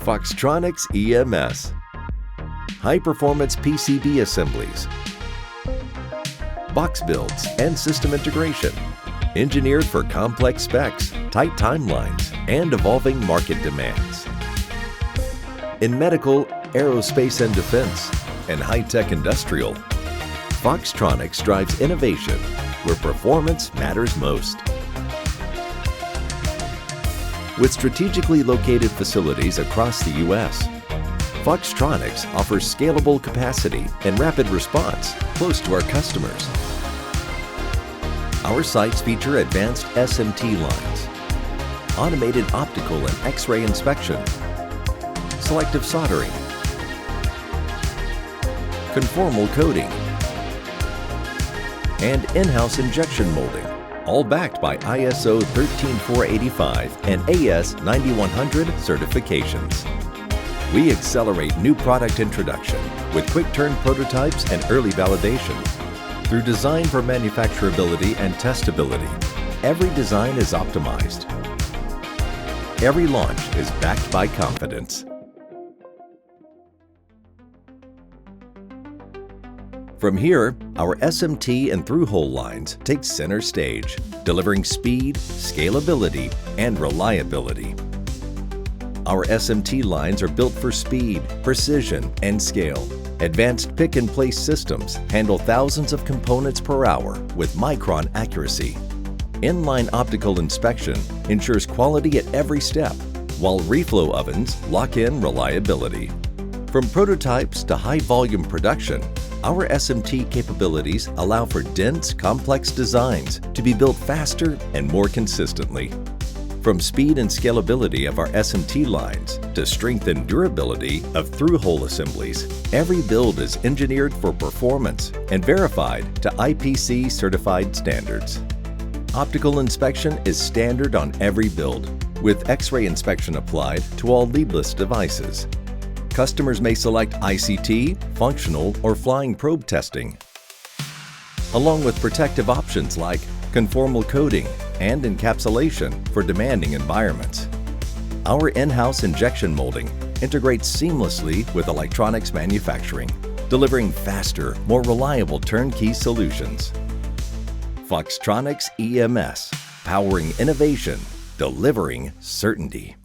Foxtronics EMS, high-performance PCB assemblies, box builds and system integration, engineered for complex specs, tight timelines, and evolving market demands. In medical, aerospace and defense, and high-tech industrial, Foxtronics drives innovation where performance matters most. With strategically located facilities across the U.S., Foxtronics offers scalable capacity and rapid response close to our customers. Our sites feature advanced SMT lines, automated optical and X-ray inspection, selective soldering, conformal coating, and in-house injection molding, all backed by ISO 13485 and AS 9100 certifications. We accelerate new product introduction with quick-turn prototypes and early validation. Through design for manufacturability and testability, every design is optimized. Every launch is backed by confidence. From here, our SMT and through-hole lines take center stage, delivering speed, scalability, and reliability. Our SMT lines are built for speed, precision, and scale. Advanced pick-and-place systems handle thousands of components per hour with micron accuracy. Inline optical inspection ensures quality at every step, while reflow ovens lock in reliability. From prototypes to high-volume production, our SMT capabilities allow for dense, complex designs to be built faster and more consistently. From speed and scalability of our SMT lines to strength and durability of through-hole assemblies, every build is engineered for performance and verified to IPC certified standards. Optical inspection is standard on every build, with X-ray inspection applied to all leadless devices. Customers may select ICT, functional, or flying probe testing, along with protective options like conformal coating and encapsulation for demanding environments. Our in-house injection molding integrates seamlessly with electronics manufacturing, delivering faster, more reliable turnkey solutions. Foxtronics EMS, powering innovation, delivering certainty.